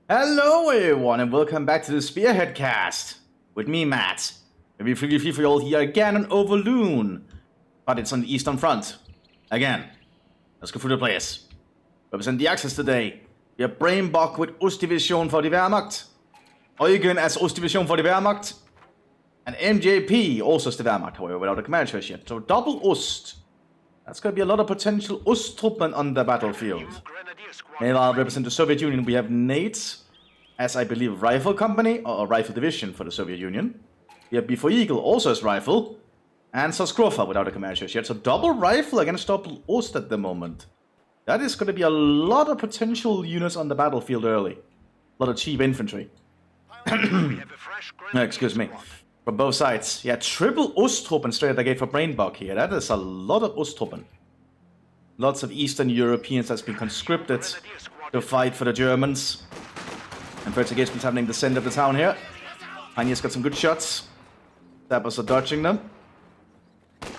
Hello everyone and welcome back to the Spearhead cast with me, Matt. We're freaky for you all here again on Overloon, but it's on the Eastern Front. Again, let's go through the players. Represent the Axis today. We have Brainbok with Ostdivision for the Wehrmacht, Eugen as Ostdivision for the Wehrmacht, and MJP also as the Wehrmacht, however, without a command choice yet. So double Ost. That's going to be a lot of potential Osttruppen on the battlefield. Meanwhile, represent the Soviet Union, we have Nate as, I believe, Rifle Company, or a Rifle Division for the Soviet Union. We have Before Eagle also as Rifle, and Soskrova without a command choice yet. So double Rifle against double Ost at the moment. That is going to be a lot of potential units on the battlefield early. A lot of cheap infantry. Excuse me. From both sides. Yeah, triple Osttruppen straight at the gate for Brainbok here. That is a lot of Osttruppen. Lots of Eastern Europeans that's been conscripted to fight for the Germans. And first engagement's happening in the center of the town here. Pioneer's got some good shots. Zappers are dodging them. It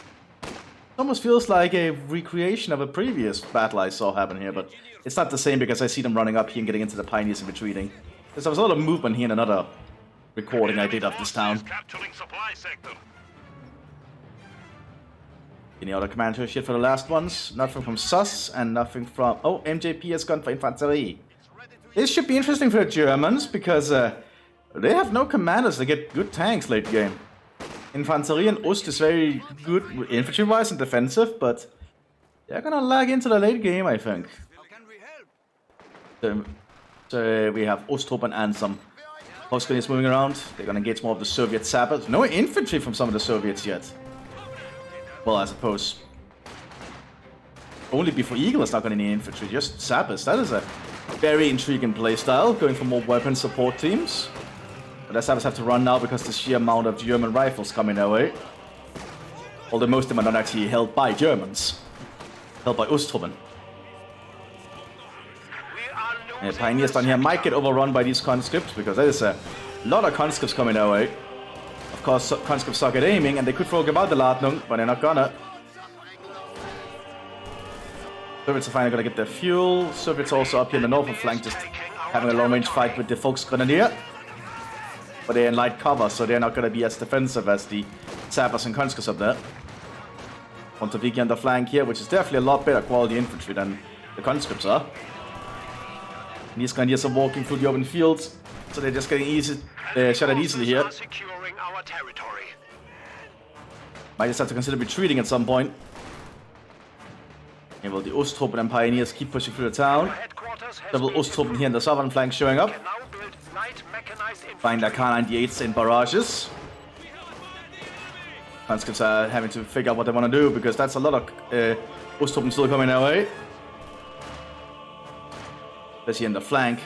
almost feels like a recreation of a previous battle I saw happen here, but it's not the same because I see them running up here and getting into the Pioneers and retreating. Because there was a lot of movement here in another recording I did of this town. Any other command choice yet for the last ones? Nothing from Sus and nothing from... Oh, MJP has gone for Infanterie. This should be interesting for the Germans because they have no commanders to get good tanks late game. Infanterie and Ost is very good infantry-wise and defensive, but they're gonna lag into the late game, I think. So we have Osttruppen and some Hostgrenadiers moving around. They're gonna engage more of the Soviet sappers. No infantry from some of the Soviets yet. Well, I suppose only Before Eagle is not going to need infantry, just sappers. That is a very intriguing playstyle, going for more weapon support teams. But the sappers have to run now because the sheer amount of German rifles coming their way. Although most of them are not actually held by Germans, held by Osttruppen. And Pioneers down here might get overrun by these conscripts because there is a lot of conscripts coming their way. Of course, conscripts suck at aiming, and they could throw Gewaltbeladung, but they're not gonna. Soviets are finally gonna get their fuel. Soviets also up here in the northern flank, just having a long-range fight with the Volksgrenadier. But they're in light cover, so they're not gonna be as defensive as the sappers and conscripts up there. Montoviki on the flank here, which is definitely a lot better quality infantry than the conscripts are. And these Grenadiers are walking through the open fields, so they're just getting shot at easily here. Might just have to consider retreating at some point. And well, the Osttruppen and Pioneers keep pushing through the town. Several Osttruppen here in the southern flank showing up. Find their K-98s in barrages. Conscripts are having to figure out what they want to do because that's a lot of Osttruppen still coming their way. Especially in the flank.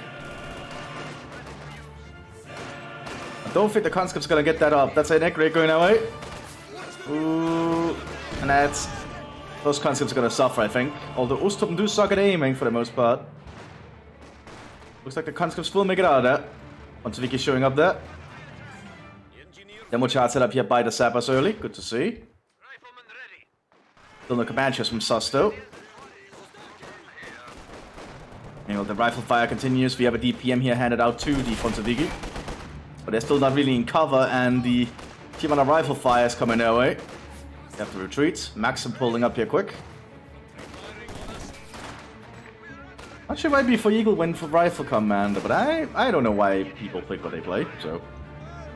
I don't think the conscript's gonna get that up. That's a neck rate going away. Ooh, and those conscripts are gonna suffer, I think. Although Osttruppen do suck at aiming for the most part. Looks like the conscripts will make it out of there. Montoviki showing up there. Demo chart set up here by the sappers early. Good to see. Still no command shows from Susto. Anyway, the rifle fire continues. We have a DPM here handed out to the Montoviki. But they're still not really in cover, and the team on a rifle fire is coming their way. They have to retreat. Maxim pulling up here quick. Not sure why Before Eagle went for Rifle Commander, but I don't know why people pick what they play, so.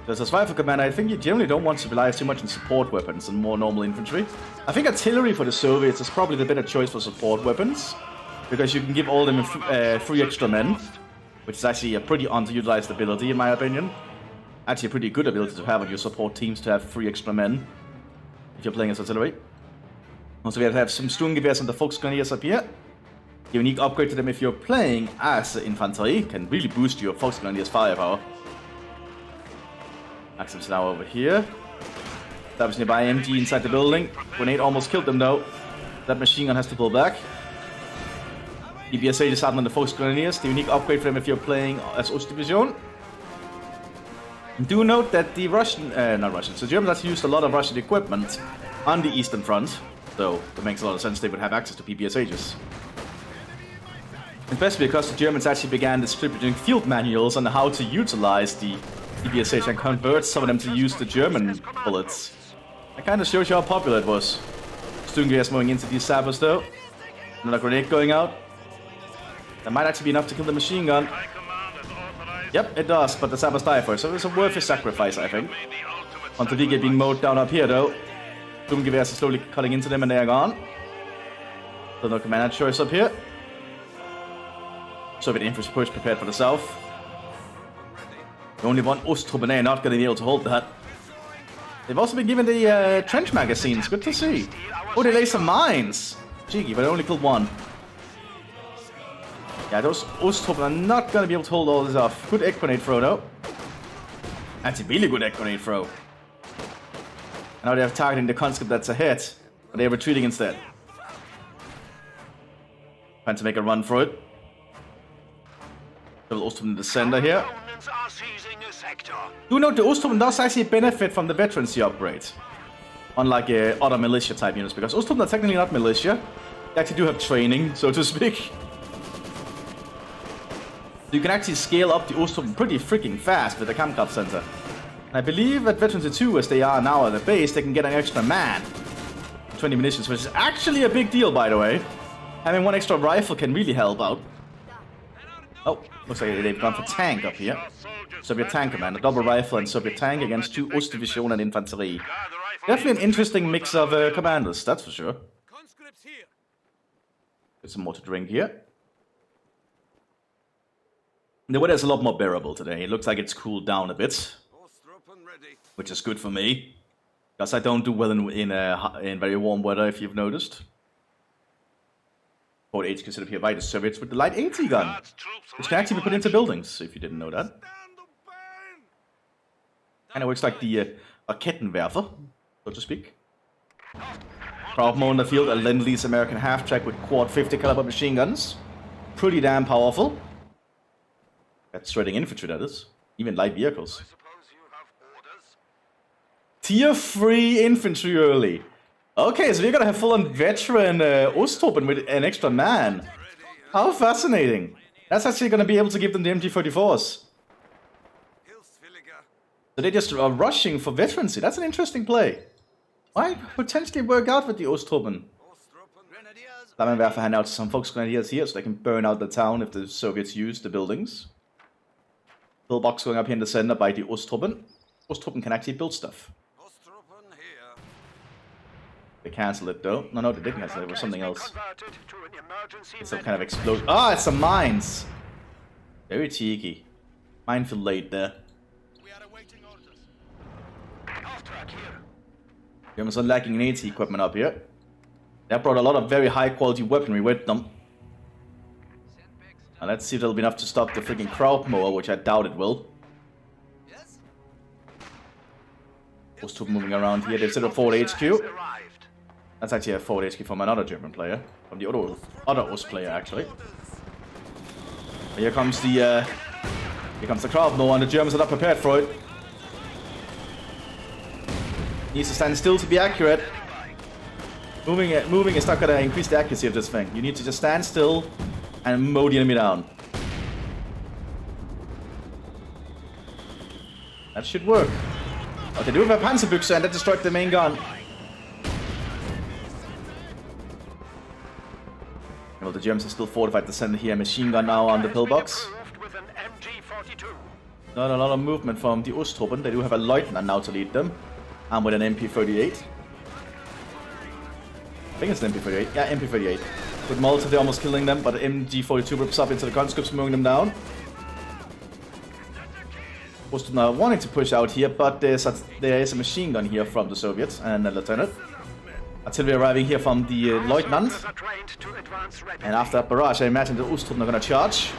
As Rifle Commander, I think you generally don't want to rely too much on support weapons and more normal infantry. I think artillery for the Soviets is probably the better choice for support weapons, because you can give all them 3 extra men, which is actually a pretty underutilized ability in my opinion. Actually a pretty good ability to have on your support teams to have 3 extra men if you're playing as artillery. Also we have some Sturmgewehrs and the Volksgrenadiers up here. Unique upgrade to them if you're playing as Infanterie can really boost your Volksgrenadiers firepower. Maxim's now over here. That was nearby MG inside the building. Grenade almost killed them though. That machine gun has to pull back. EBSA just out on the Volksgrenadiers. The unique upgrade for them if you're playing as Ostdivision. Do note that the the Germans actually used a lot of Russian equipment on the Eastern Front, so it makes a lot of sense they would have access to PPSHs. Especially because the Germans actually began distributing field manuals on how to utilize the DBSH and convert some of them to use the German bullets. That kind of shows you how popular it was. Sturmgewehr moving into these sabers though. Another grenade going out. That might actually be enough to kill the machine gun. Yep, it does, but the sabers die first, so it's a worthy sacrifice, I think. Montevideo being mowed down up here though. Sturmgewehrs are slowly cutting into them and they are gone. So no commander choice up here. Soviet infantry push prepared for the south. The only one Osttruppen are not going to be able to hold that. They've also been given the trench magazines, good to see. Oh, they lay some mines! Cheeky, but I only killed one. Yeah, those Osttruppen are not going to be able to hold all this off. Good egg grenade throw though. That's a really good egg grenade throw. And now they're targeting the conscript that's ahead. But they're retreating instead. Trying to make a run for it. Double Osttruppen in the center here. Do note the Osttruppen does actually benefit from the veterancy upgrade. Unlike other militia type units, because Osttruppen are technically not militia. They actually do have training, so to speak. So you can actually scale up the Osttruppen pretty freaking fast with the Kampfkraft Center. And I believe at Veterans 2, as they are now at the base, they can get an extra man. 20 munitions, which is actually a big deal, by the way. Having one extra rifle can really help out. Oh, looks like they've gone for tank up here. Soviet tank command, a double rifle and Soviet tank against 2 Ostdivision and Infanterie. Definitely an interesting mix of commanders, that's for sure. Get some more to drink here. The weather's a lot more bearable today. It looks like it's cooled down a bit. Which is good for me. Because I don't do well in very warm weather, if you've noticed. Fort HQ set up here by the Soviets with the light AT gun. Which can actually be put into buildings, if you didn't know that. Kind of works like the Kettenwerfer, so to speak. Krautmo in the field, a Lend-Lease American half-track with quad 50 caliber machine guns. Pretty damn powerful. That's shredding infantry, that is. Even light vehicles. Tier 3 infantry early. Okay, so we're gonna have full-on veteran Osttruppen with an extra man. How fascinating. That's actually gonna be able to give them the MG34s. So they're just rushing for veterancy. That's an interesting play. Might potentially work out with the Osttruppen. Flammenwerfer hand out to some Volksgrenadiers here so they can burn out the town if the Soviets use the buildings. Pillbox going up here in the center by the Osttruppen. Osttruppen can actually build stuff. They cancelled it though. No, they didn't cancel it. It was something else. It's some kind of explosion. Ah, it's some mines! Very cheeky. Minefield laid there. Germans are lacking in AT equipment up here. They brought a lot of very high quality weaponry with them. Now let's see if it'll be enough to stop the freaking Krautmower, which I doubt it will. Osttruppen moving around here. They've set up Fort HQ. That's actually a Fort HQ from another German player. From the other Ost player, actually. Here comes the Krautmower, and the Germans are not prepared for it. Needs to stand still to be accurate. Moving is not going to increase the accuracy of this thing. You need to just stand still and mow the enemy down. That should work. But they do have a Panzerbüchse and that destroyed the main gun. Well, the Germans have still fortified the center here. Machine gun now on the pillbox. Not a lot of movement from the Osttruppen. They do have a Lieutenant now to lead them. And with an MP38. I think it's an MP38. Yeah, MP38. With Molotov, they're almost killing them, but the MG42 rips up into the conscripts, mowing them down. Osttruppen are wanting to push out here, but there is a machine gun here from the Soviets and a lieutenant. Artillery arriving here from the lieutenant. And after that barrage, I imagine the Osttruppen are going to charge.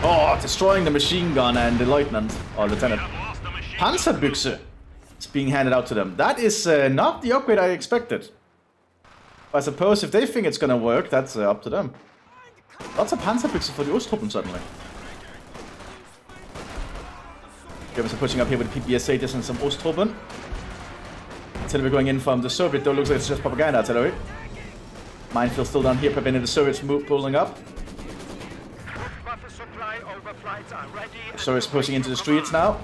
Oh, destroying the machine gun and the lieutenant, or lieutenant. Panzerbüchse is being handed out to them. That is not the upgrade I expected. I suppose if they think it's gonna work, that's up to them. Lots of Panzerbüchse for the Osttruppen suddenly. Germans are pushing up here with PPS-80s and some Osttruppen. Artillery going in from the Soviet, though looks like it's just propaganda artillery. Minefield still down here, preventing the Soviets pulling up. Soviets pushing into the streets now.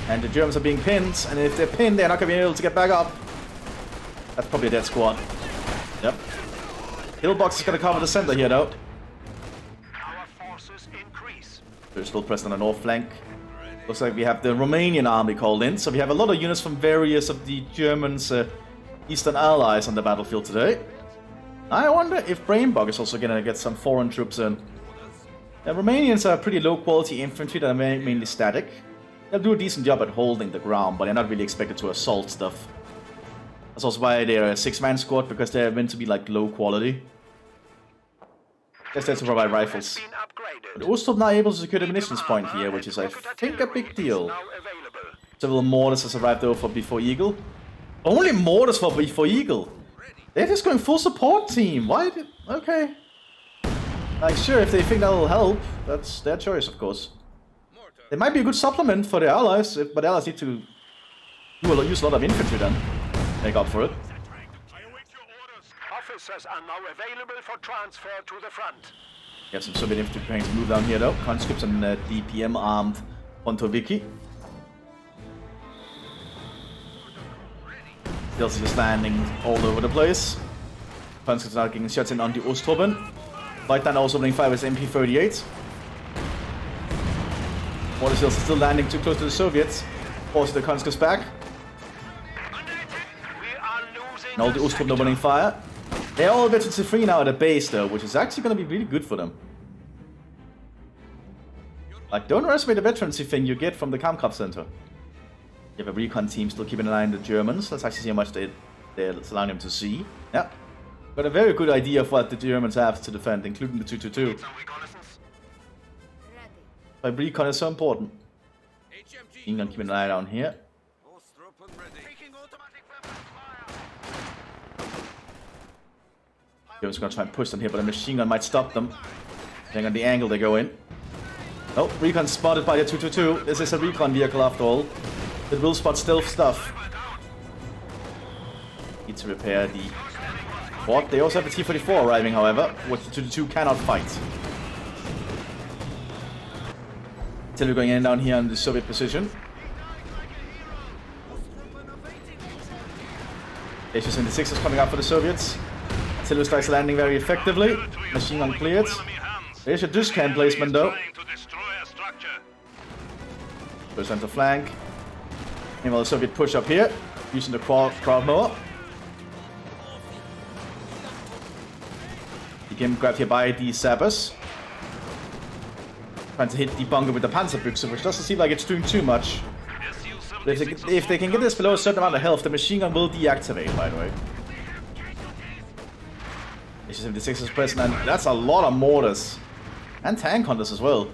And the Germans are being pinned, and if they're pinned, they're not going to be able to get back up. That's probably a dead squad. Yep. Hillbox is going to cover the center here, though. Our forces increase. They're still pressed on the north flank. Looks like we have the Romanian army called in, so we have a lot of units from various of the Germans' eastern allies on the battlefield today. I wonder if Brainbug is also going to get some foreign troops in. The Romanians are pretty low-quality infantry that are mainly static. They'll do a decent job at holding the ground, but they're not really expected to assault stuff. That's also why they're a 6-man squad, because they're meant to be like low quality. Guess that's to provide rifles. But Ostrup now able to secure the munitions point here, which is I think a big deal. Several mortars has arrived over before Eagle. Only mortars for before Eagle? They're just going full support team. Why did... Okay. Like sure, if they think that'll help, that's their choice of course. They might be a good supplement for their allies, but the allies need to use a lot of infantry then. Make up for it. Officers are now available for transfer to the front. We have some Soviet infantry preparing to move down here though. Conscripts and DPM armed Pontoviki. Still just landing all over the place. Conscripts are getting shots in on the Ostruppen. Weitland also opening fire with MP-38. Mortar shells are still landing too close to the Soviets. Force the conscripts back. And all the Ostruppen opening fire. They're all veterans free now at the base though, which is actually going to be really good for them. Like, don't underestimate the veterancy thing you get from the Kampfkraft Center. You have a recon team still keeping an eye on the Germans. Let's actually see how much they're allowing them to see. Yeah. Got a very good idea of what the Germans have to defend, including the 222. Why recon is so important. Machine gun keeping an eye down here. Germans are going to try and push them here, but a machine gun might stop them. Depending on the angle they go in. Oh, recon spotted by the 222. This is a recon vehicle after all. It will spot stealth stuff. Need to repair the quad. They also have the T-34 arriving, however, which the 222 cannot fight. Still going in down here on the Soviet position. HU-76 is coming up for the Soviets. Silver strikes landing very effectively. Machine gun cleared. There's a Dushkan placement though. Goes on to flank. Meanwhile, the Soviet push up here, using the crowd mower. He can grab here by the sappers. Trying to hit the bunker with the Panzerbüchse, which doesn't seem like it's doing too much. But if they can get this below a certain amount of health, the machine gun will deactivate, by the way. HU-76 is present, and that's a lot of mortars. And tank hunters as well.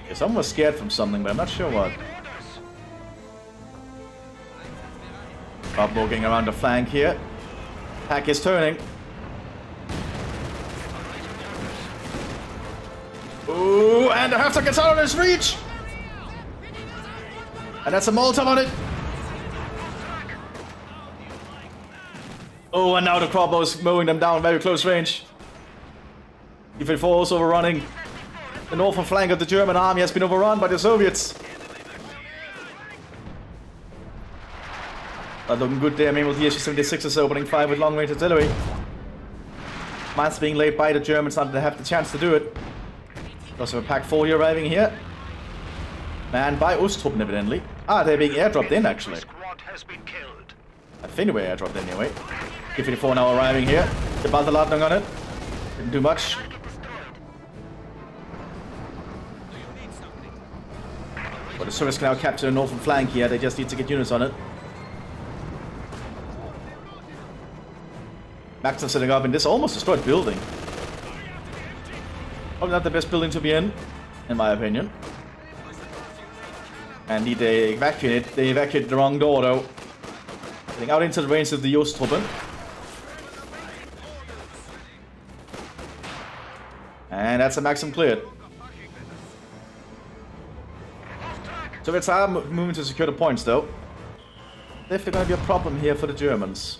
Yeah, someone was scared from something, but I'm not sure what. Bob walking around the flank here. Pack is turning. Ooh, and the Hefter gets out of his reach! And that's a Molotov on it. Oh, and now the Crowbow is mowing them down very close range. T-34 also overrunning. The northern flank of the German army has been overrun by the Soviets. Not looking good there. Meanwhile, the HU-76 is opening fire with long-range artillery. Mines being laid by the Germans, not to have the chance to do it. Also a Pack 40 arriving here. Manned by Ostruppen, evidently. Ah, they're being airdropped in, actually. I think they were airdropped in anyway. T-34 now arriving here. The Baltaladung on it. Didn't do much. But the Soviets can now capture the northern flank here. They just need to get units on it. Max is setting up in this almost destroyed building. Probably not the best building to be in my opinion. And they evacuate it. They evacuated the wrong door though. Getting out into the range of the Ostruppen. And that's a Maxim cleared. Soviets are moving to secure the points though. Definitely gonna be a problem here for the Germans.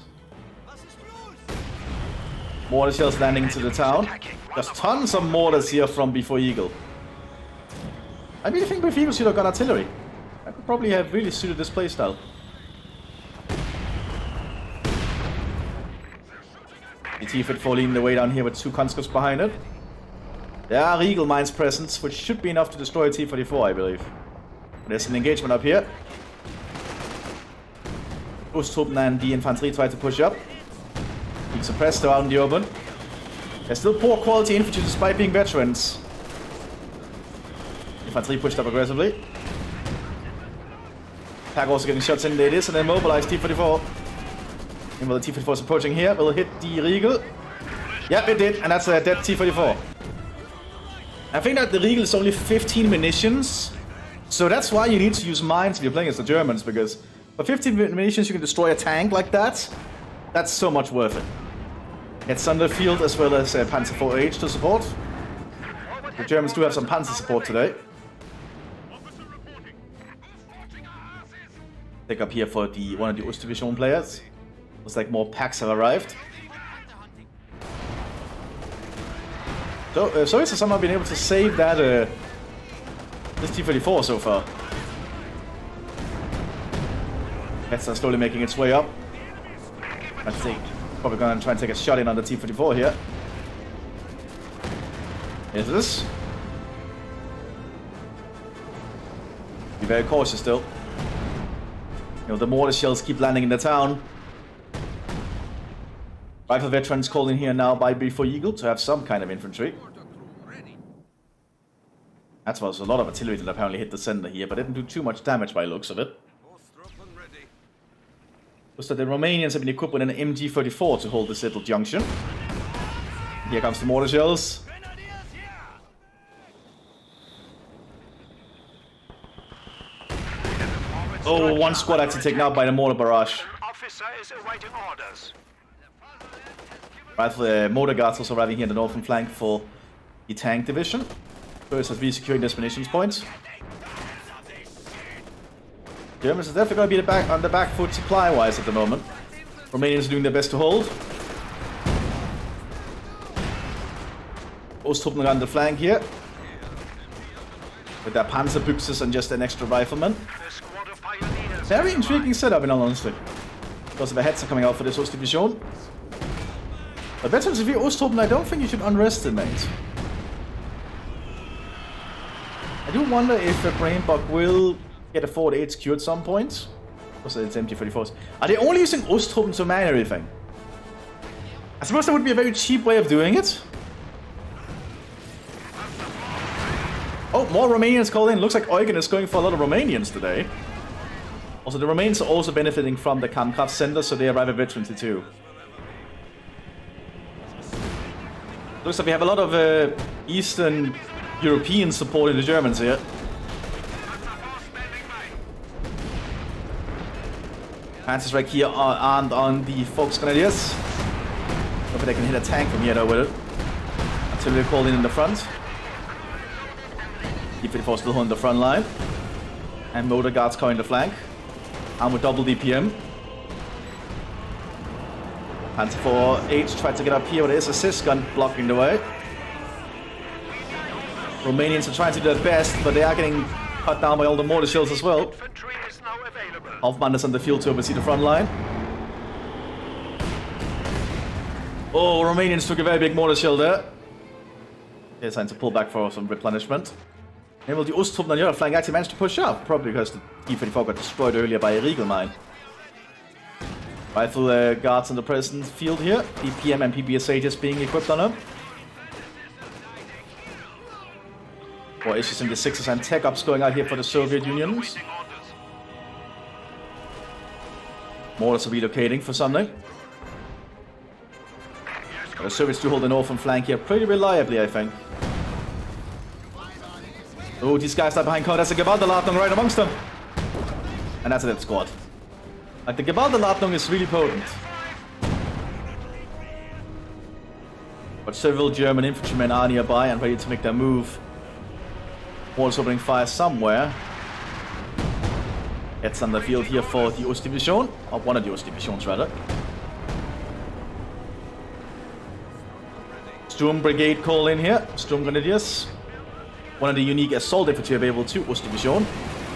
Mortar shells landing into the town. There's tons of mortars here from Before Eagle. I really think Before Eagle should have got artillery. I could probably have really suited this playstyle. The T-54 leading the way down here with 2 conscripts behind it. There are Eagle mines present, which should be enough to destroy a T-44, I believe. There's an engagement up here. Osttruppen and the infantry try to push up. Being suppressed around the open. They're still poor quality infantry despite being veterans. Infantry pushed up aggressively. Pack also getting shots in. There it is, and then mobilized T-44. And while the T-44 is approaching here, will it hit the Regal? Yep, it did, and that's a dead T-44. I think that the Regal is only 15 munitions, so that's why you need to use mines if you're playing as the Germans, because for 15 munitions you can destroy a tank like that. That's so much worth it. It's on the field as well as Panzer 4H to support. The Germans do have some Panzer support today. Take up here for one of the Ostdivision players. Looks like more packs have arrived. So, Soviets have somehow been able to save that this T-34 so far. That's slowly making its way up. I think probably going to try and take a shot in on the T-34 here. Is this? Be very cautious still. You know, the mortar shells keep landing in the town. Rifle veterans called in here now by Before Eagle to have some kind of infantry. That's was a lot of artillery that apparently hit the center here, but didn't do too much damage by the looks of it. Looks like the Romanians have been equipped with an MG-34 to hold this little junction. Here comes the mortar shells. Oh, one squad actually taken out by the mortar barrage. Officer is awaiting orders. Rifle motor guards also arriving here in the northern flank for the tank division. First, as we securing this munitions point. Germans are definitely going to be on the back foot supply-wise at the moment. Romanians are doing their best to hold. Osttruppen around the flank here. With their Panzerbüchses and just an extra rifleman. Very intriguing setup in all honesty. Because of the heads are coming out for this Ostdivision. But veterans of Osttruppen, I don't think you should underestimate. I do wonder if a Brainbug will get a forward HQ at some point. Because it's MG-34s. Are they only using Osttruppen to man everything? I suppose that would be a very cheap way of doing it. Oh, more Romanians called in. Looks like Eugen is going for a lot of Romanians today. Also, the Romanians are also benefiting from the Kampfkraft Center, so they arrive at veterancy too. Looks like we have a lot of Eastern European support in the Germans here. Panzers right here are armed on the Volksgrenadiers. Hope they can hit a tank from here though with it. Artillery called in the front. T-54 still holding the front line. And motor guards covering the flank. Armed with double DPM. Panzer 4H tried to get up here, but there's a assist gun blocking the way. Romanians are trying to do their best, but they are getting cut down by all the mortar shells as well. Hoffmann is on the field to oversee the front line. Oh, Romanians took a very big mortar shell there. They're trying to pull back for some replenishment. And will the Osttruppen on the other flank actually manage to push up? Probably because the T-34 got destroyed earlier by a Regal mine. Rifle guards on the present field here. DPM and PBSA just being equipped on them. More issues in the 6s and tech ups going out here for the Soviet Unions. Mortars are relocating for something. The Soviets do hold the northern flank here pretty reliably, I think. Oh, these guys are behind cover. That's a Gewalterladung right amongst them. And that's a dead squad. Like, the Gewalterladung is really potent. But several German infantrymen are nearby and ready to make their move. Mortars opening fire somewhere. It's on the field here for the Ostdivision, or one of the Ostdivisions rather. Sturm Brigade call in here, Sturm Grenadiers. One of the unique assault infantry available to Ostdivision.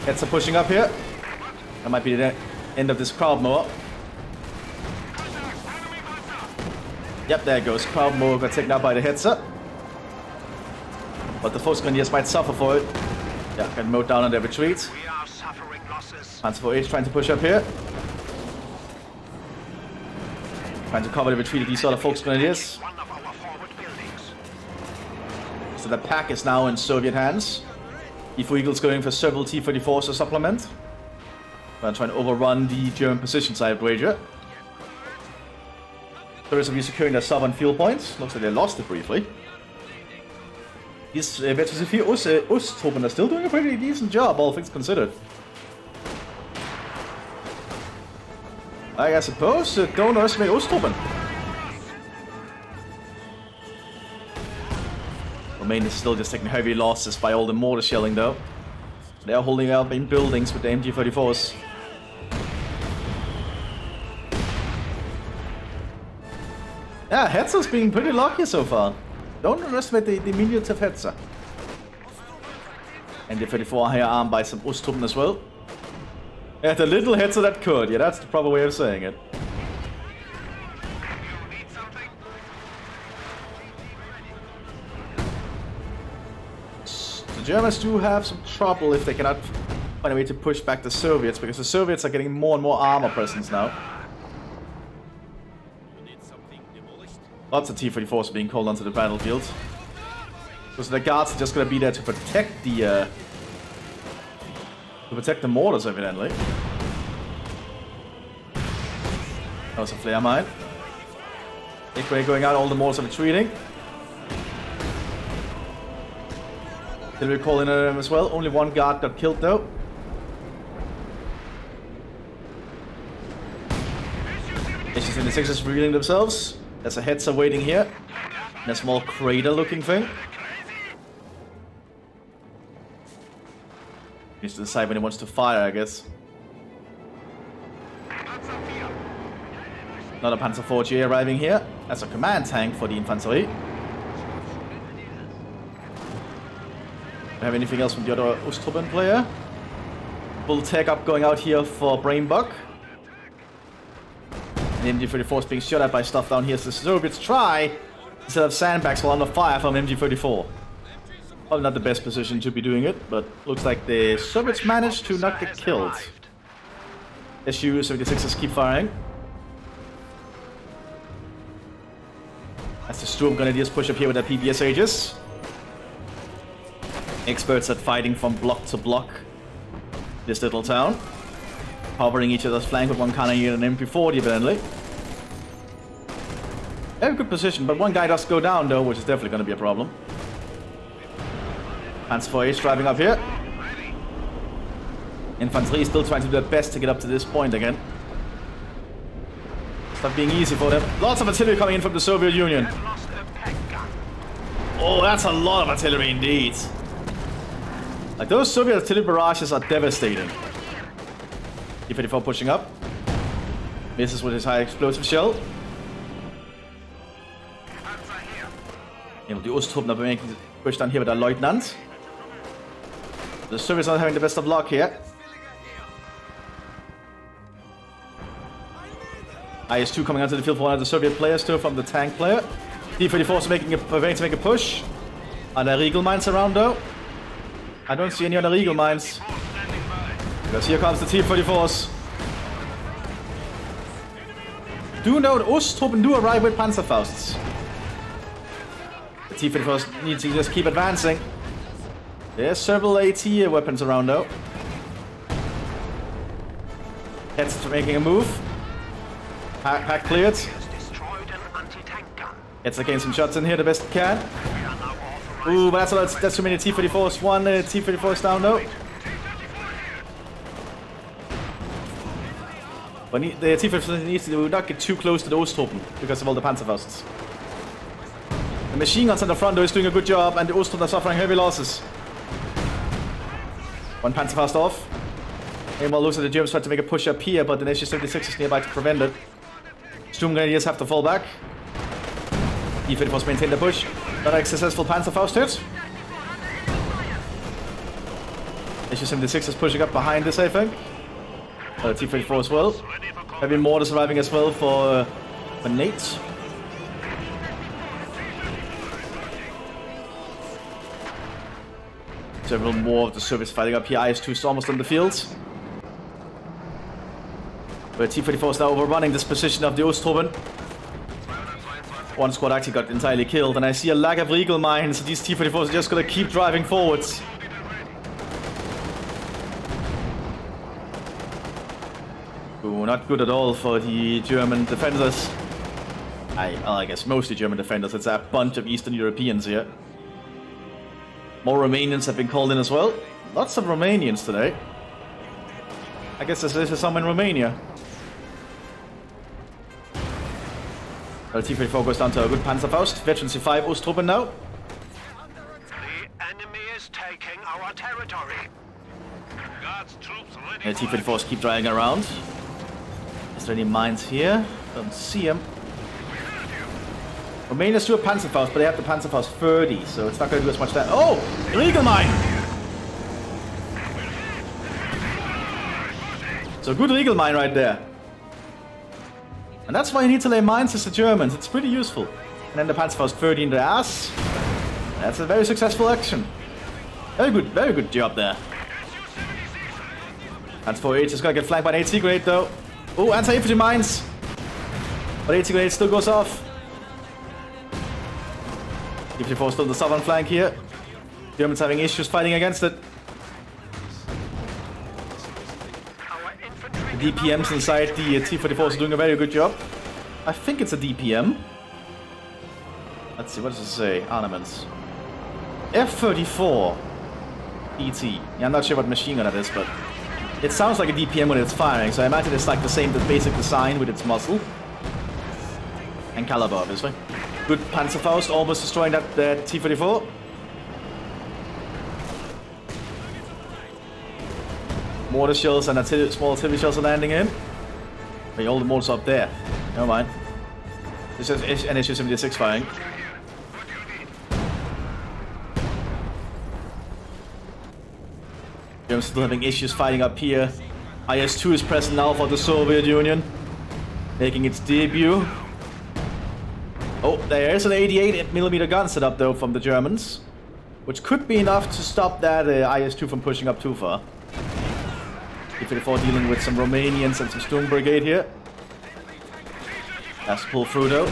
Heads are pushing up here. That might be the end of this crowd mower. Yep, there it goes. Crowd mower got taken out by the Hetzer. But the Volksgrenadiers might suffer for it. Yeah, got mowed down on their retreat. We are suffering losses. Panzer 4H trying to push up here. Trying to cover the retreat of these other Volksgrenadiers. One of our forward buildings. So the pack is now in Soviet hands. T4 Eagles going for several T-34s to supplement. Trying to overrun the German position side wager. Tourists are securing their southern field points. Looks like they lost it briefly. These Veterans 4 Osttruppen are still doing a pretty decent job, all things considered. I suppose, don't underestimate Osttruppen. Romania is still just taking heavy losses by all the mortar shelling though. They are holding up in buildings with the MG34s. Yeah, Hetzer's been pretty lucky so far. Don't underestimate the diminutive Hetzer. And the 34 here armed by some Osttruppen as well. Yeah, the little Hetzer that could. Yeah, that's the proper way of saying it. The Germans do have some trouble if they cannot find a way to push back the Soviets, because the Soviets are getting more and more armor presence now. Lots of T-34s are being called onto the battlefield. Because the guards are just going to be there to protect the mortars, evidently. That was a flare mine. Big way going out, all the mortars are retreating. Did we call in them as well? Only one guard got killed though. HS-76 revealing themselves. There's a Hetzer waiting here. And a small crater looking thing. Needs to decide when he wants to fire, I guess. Another Panzer 4J arriving here. That's a command tank for the infantry. Do we have anything else from the other Osttruppen player? Full tech up going out here for Brainbuck. And MG34 is being shot at by stuff down here, so the Soviets try to set up sandbags while under fire from MG34. Probably not the best position to be doing it, but looks like the Soviets managed to not get killed. Su-76s keep firing. As the Sturm Grenadiers push up here with their PBS Aegis. Experts at fighting from block to block this little town. Covering each other's flank with one cannoneer and an MP40 evidently. Very good position, but one guy does go down though, which is definitely going to be a problem. Panzer 4H driving up here. Infantry is still trying to do their best to get up to this point again. It's not being easy for them. Lots of artillery coming in from the Soviet Union. Oh, that's a lot of artillery indeed. Like, those Soviet artillery barrages are devastating. T-34 pushing up. Misses with his high explosive shell. The Osttruppen are making push down here with their Lieutenant. The Soviets are having the best of luck here. IS-2 coming onto the field for one of the Soviet players too, from the tank player. T-34 is making a push. Are there Regal mines around though? I don't see any other Regal mines. Because here comes the T-34s. Do note, Osttruppen do arrive with Panzerfausts. The T-34s need to just keep advancing. There's several AT weapons around though. Heads making a move. Pack cleared. Heads again some shots in here the best it can. Ooh, but that's too many T-34s. One T-34 is down though. But the T-34 needs to not get too close to the Osttruppen because of all the Panzerfausts. The machine guns on the front though is doing a good job, and the Osttruppen are suffering heavy losses. One Panzerfaust off. Meanwhile, looks like the Germans tried to make a push up here, but the SU-76 is nearby to prevent it. Storm Grenadiers have to fall back. T-34s maintain the push. Not a successful Panzerfaust hit. SU-76 is pushing up behind this, I think. T-34 as well. Heavy mortars arriving as well for Nate. Several more of the Soviets fighting up here. IS-2 is almost on the field. But T-34 is now overrunning this position of the Osttruppen. One squad actually got entirely killed, and I see a lack of Regal mines. These T-34s are just gonna keep driving forwards. Ooh, not good at all for the German defenders. I guess mostly German defenders. It's a bunch of Eastern Europeans here. More Romanians have been called in as well. Lots of Romanians today. I guess this is some in Romania. T-34 goes down to a good Panzerfaust. Veteran C5 Osttruppen now. The enemy is taking our territory. God's troops ready. T-34s keep driving around. Is there any mines here? Don't see them. Romanians do a Panzerfaust, but they have the Panzerfaust 30, so it's not going to do as much damage. Oh! Illegal mine! So good illegal mine right there. And that's why you need to lay mines as the Germans. It's pretty useful. And then the Panzerfaust 30 in the ass. That's a very successful action. Very good job there. Panzer IV is gonna get flanked by an AT grenade though. Oh, anti-infantry mines! But AT grenade still goes off. T-34 still on the southern flank here. Germans having issues fighting against it. The DPMs inside the T-34s are doing a very good job. I think it's a DPM. Let's see, what does it say? Armaments. F-34 ET. Yeah, I'm not sure what machine gun that is, but it sounds like a DPM when it's firing, so I imagine it's like the basic design with its muzzle. And caliber, obviously. Good Panzerfaust, almost destroying that T-34. Mortar shells and small artillery shells are landing in. Wait, all the mortars up there. Never mind. This is an SU-76 firing. Germans still having issues fighting up here. IS-2 is present now for the Soviet Union, making its debut. Oh, there is an 88mm gun set up though from the Germans, which could be enough to stop that IS-2 from pushing up too far. T-34 dealing with some Romanians and some Sturm Brigade here. Has to pull through though.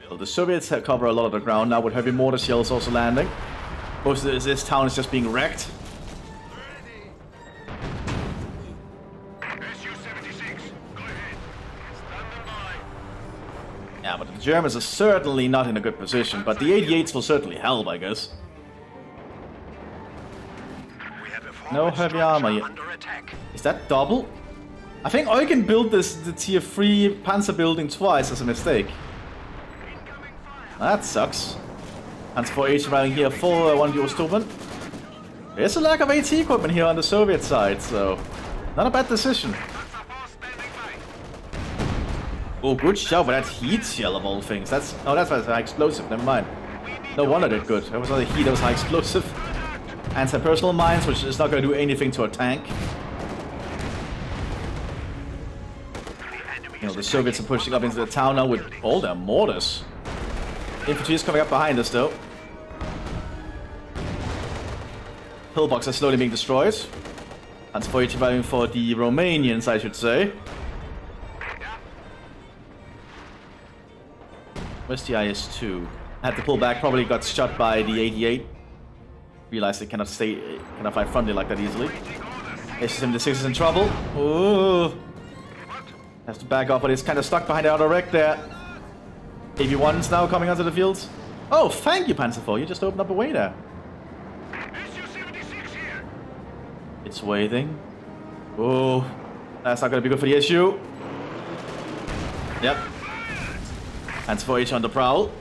So the Soviets have covered a lot of the ground now with heavy mortar shells also landing. Most of this town is just being wrecked. Yeah, but the Germans are certainly not in a good position, but the 88s will certainly help, I guess. No heavy armor yet. Is that double? I think Eugen built the tier 3 Panzer building twice as a mistake. That sucks. Panzer IV arriving here for one of the Osttruppen. There's a lack of AT equipment here on the Soviet side, so not a bad decision. Oh, good shot with that heat shell of all things. That's high explosive. Never mind. No wonder they're good. That was not a heat. That was high explosive. Anti-personal mines, which is not going to do anything to a tank. You know, the Soviets are pushing up into the town now with all their mortars. Infantry is coming up behind us, though. Pillbox are slowly being destroyed. Panzer IV surviving for the Romanians, I should say. Where's the IS-2? Had to pull back, probably got shot by the 88. Realized it cannot fight frontally like that easily. SU-76 is in trouble. Ooh. Has to back up, but it's kind of stuck behind the outer wreck there. AV-1's now coming onto the field. Oh, thank you, Panzer IV. You just opened up a way there. It's waiting. Oh, that's not going to be good for the SU. Yep. Panzer IV on the prowl.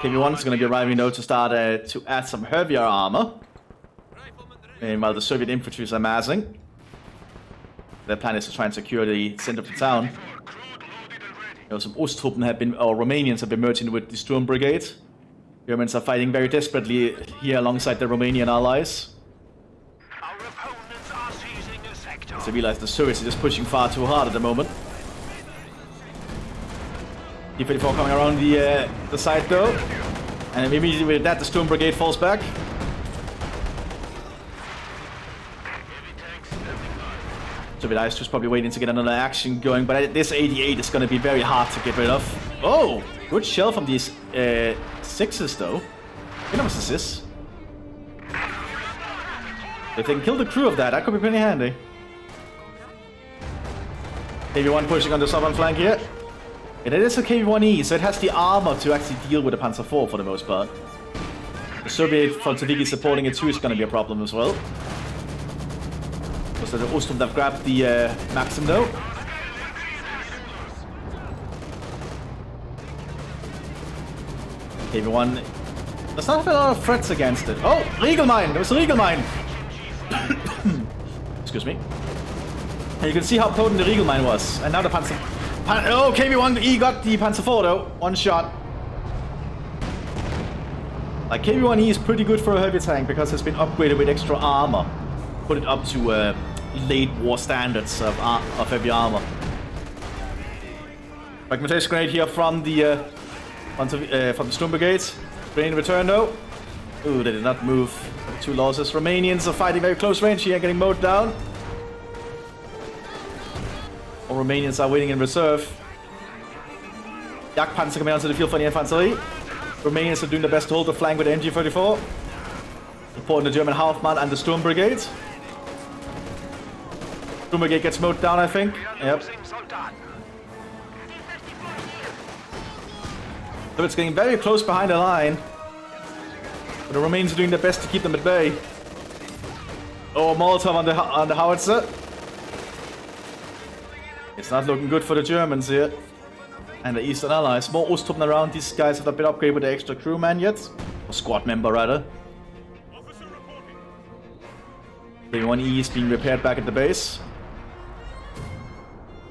KV-1 is going to be arriving though to start to add some heavier armor. Meanwhile, the Soviet infantry is amassing. Their plan is to try and secure the center of the town. Some Osttruppen have been, or Romanians have been merging with the Sturm Brigade. Germans are fighting very desperately here alongside the Romanian allies. Our opponents are seizing a sector. They realize the Soviets are just pushing far too hard at the moment. T-34 coming around the side though. And immediately with that, the Sturm Brigade falls back. Soviet IS-2 is probably waiting to get another action going, but this 88 is going to be very hard to get rid of. Oh! Good shell from these 6s though. You know what this is? If they can kill the crew of that, that could be pretty handy. KV-1 pushing on the southern flank here. And it is a KV-1E, so it has the armor to actually deal with the Panzer IV for the most part. The Soviet Frontoviki supporting it too is going to be a problem as well. So the Ostrom have grabbed the Maxim though. KV-1 does not have a lot of threats against it. Oh, Regal Mine! There was a Regal Mine! Excuse me. And you can see how potent the Regal Mine was. And now the Panzer... Oh, KV-1E got the Panzer IV though. One shot. Like, KV-1E is pretty good for a heavy tank because it's been upgraded with extra armor. Put it up to late war standards of heavy armor. Fragmentation grenade here from the Sturm Brigade. Grenade in return though. Ooh, they did not move. 2 losses. Romanians are fighting very close range here, getting mowed down. All Romanians are waiting in reserve. Jagdpanzer coming onto the field for the Infanterie. Romanians are doing their best to hold the flank with the MG-34. Supporting the German Hauptmann and the Sturm Brigade. Sturm Brigade gets mowed down, I think. Yep. So it's getting very close behind the line. But the Romanians are doing their best to keep them at bay. Oh, Molotov on the howitzer. It's not looking good for the Germans here. And the Eastern Allies. More Osttruppen around. These guys have not been upgraded with the extra crewman yet. Or squad member, rather. KV-1E is being repaired back at the base.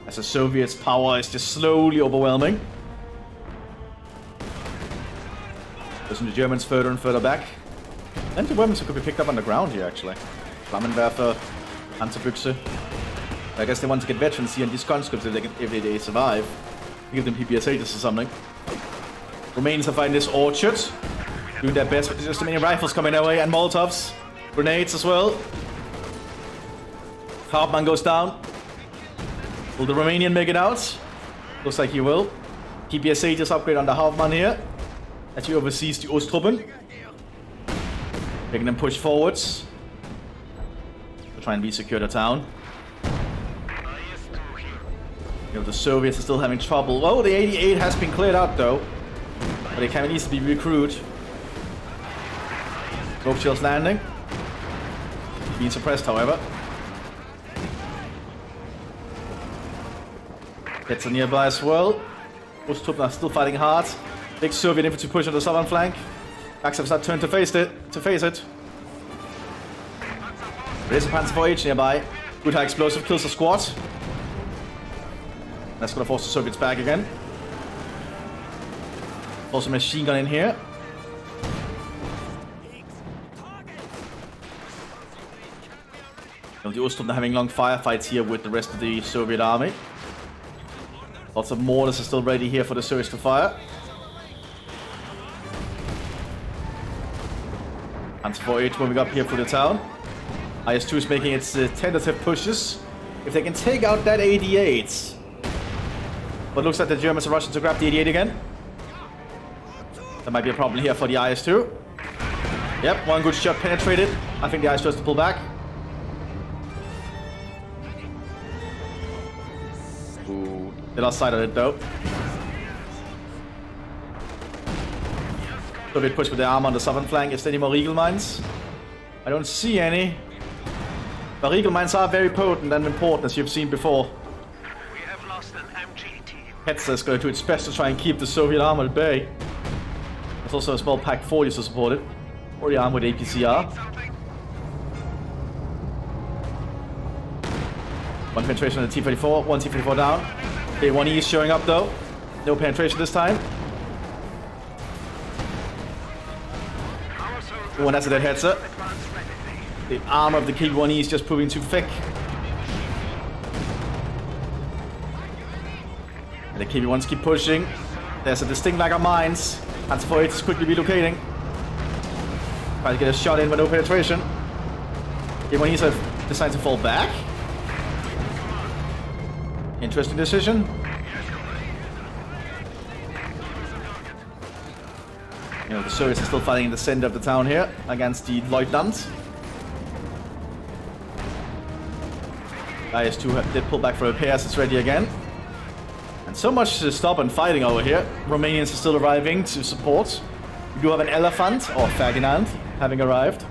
As the Soviets' power is just slowly overwhelming. Pushing the Germans further and further back. And the weapons could be picked up on the ground here, actually. Flammenwerfer, Panzerbüchse. I guess they want to get veterans here in these conscripts if they survive. Give them PPSHs or something. Romanians are fighting this orchard. Doing their best, but there's just too many rifles coming their way and Molotovs. Grenades as well. Hauptmann goes down. Will the Romanian make it out? Looks like he will. PPSH just upgrade on the Hauptmann here. As he oversees the Osttruppen. Making them push forwards. To try and re-secure the town. You know, the Soviets are still having trouble. Oh, the 88 has been cleared out though. But it can easily be recruited. Smoke shells landing. Being suppressed, however. Hits are nearby as well. Osttruppen are still fighting hard. Big Soviet infantry push on the southern flank. Maxim's not turned to face it. There's a Panzer IV nearby. Good high explosive kills the squad. That's gonna force the Soviets back again. Also machine gun in here. The Osttruppen are having long firefights here with the rest of the Soviet army. Lots of mortars are still ready here for the Soviets to fire. Panzer IV moving up here for the town. IS-2 is making its tentative pushes. If they can take out that 88. But looks like the Germans are rushing to grab the 88 again. That might be a problem here for the IS-2. Yep, one good shot penetrated. I think the IS-2 has to pull back. Ooh, they lost sight of it though. Soviet push with the armor on the southern flank. Is there any more Regal mines? I don't see any. But Regal mines are very potent and important, as you've seen before. We have lost an MG team. Hetzer is going to do its best to try and keep the Soviet armor at bay. As There's also a small pack 40 to support it. Already armed with APCR. One penetration on the T-34, one T-34 down. K1E is showing up though. No penetration this time. One has a dead head, sir. The armor of the K1E is just proving too thick. And the KV1s keep pushing. There's a distinct lack of mines. Panzer 48 is quickly relocating. Trying to get a shot in with no penetration. K1Es have decided to fall back. Interesting decision. You know, the Soviets are still fighting in the center of the town here against the Lieutenants. IS-2 did pull back for repairs, it's ready again. And so much to stop and fighting over here. Romanians are still arriving to support. We do have an Elephant, or Ferdinand, having arrived.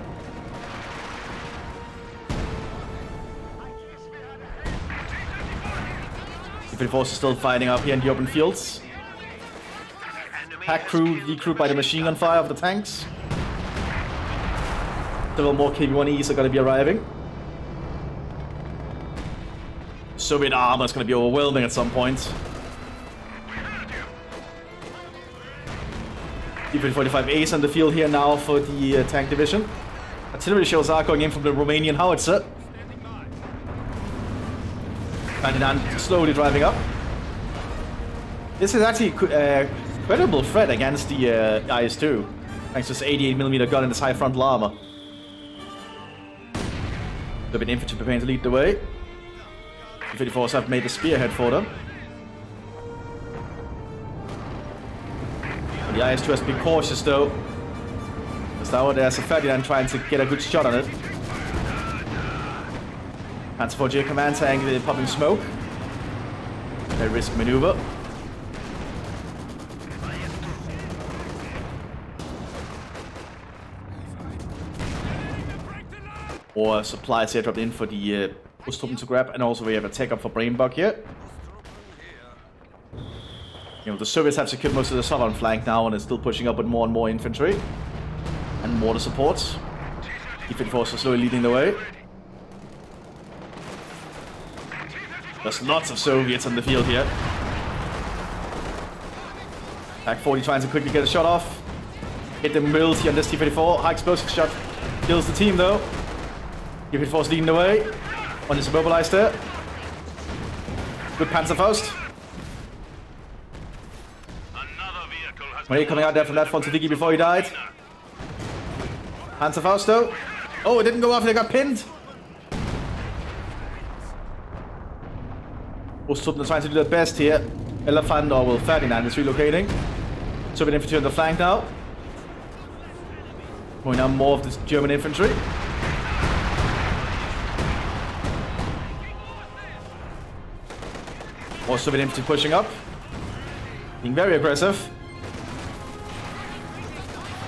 The force is still fighting up here in the open fields. Pack crew decrewed by the machine gun fire of the tanks. Several more KV-1Es are going to be arriving. Soviet armor is going to be overwhelming at some point. T-45As on the field here now for the tank division. Artillery shells are going in from the Romanian howitzer. Ferdinand slowly driving up. This is actually a credible threat against the IS-2, thanks to this 88mm gun and this high frontal armor. The bit infantry preparing to lead the way. The 54s have made the spearhead for them. And the IS-2 has to be cautious though, because now there's a Ferdinand trying to get a good shot on it. Panzer 4J command tank popping smoke. Very risky maneuver. Or supplies here dropped in for the Ostruppen to grab, and also we have a tech up for Brainbug here. You know, the Soviets have secured most of the southern flank now and is still pushing up with more and more infantry. And mortar supports. T-54s are slowly leading the way. There's lots of Soviets on the field here. Pack 40 trying to quickly get a shot off. Hit the mobility on this T-54. High explosive shot kills the team though. T-54's leading the way. One is immobilized there. Good Panzerfaust. When he coming out there from that front to Vicky before he died. Panzerfaust though. Oh, it didn't go off, they got pinned. Ostruppen trying to do their best here. Elephant, or well, Ferdinand is relocating. Soviet infantry on the flank now. Going down more of this German infantry. More Soviet infantry pushing up. Being very aggressive.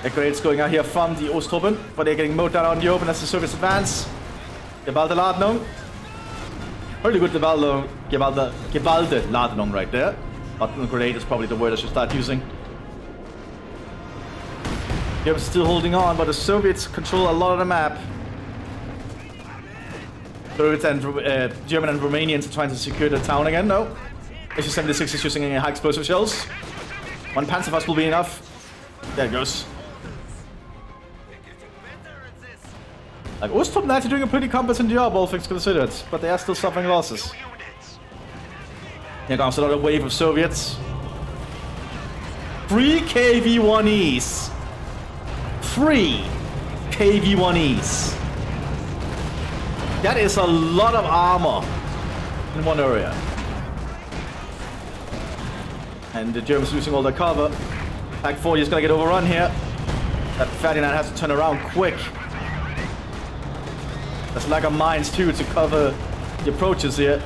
The grenades going out here from the Ostruppen, but they're getting mowed down on the open as the Soviets advance. Geballte Ladung. Pretty good geballte Ladung right there. But grenade is probably the word I should start using. They're still holding on, but the Soviets control a lot of the map. Soviets and German and Romanians are trying to secure the town again. No. SU-76 is using high explosive shells. One Panzerfaust will be enough. There it goes. Like, Ostruppen actually doing a pretty competent job, all things considered, but they are still suffering losses. Here comes another wave of Soviets. 3 KV-1Es. 3 KV-1Es. That is a lot of armor in one area. And the Germans losing all their cover. Pack 40 is going to get overrun here. That Ferdinand has to turn around quick. There's lack of mines too to cover the approaches here.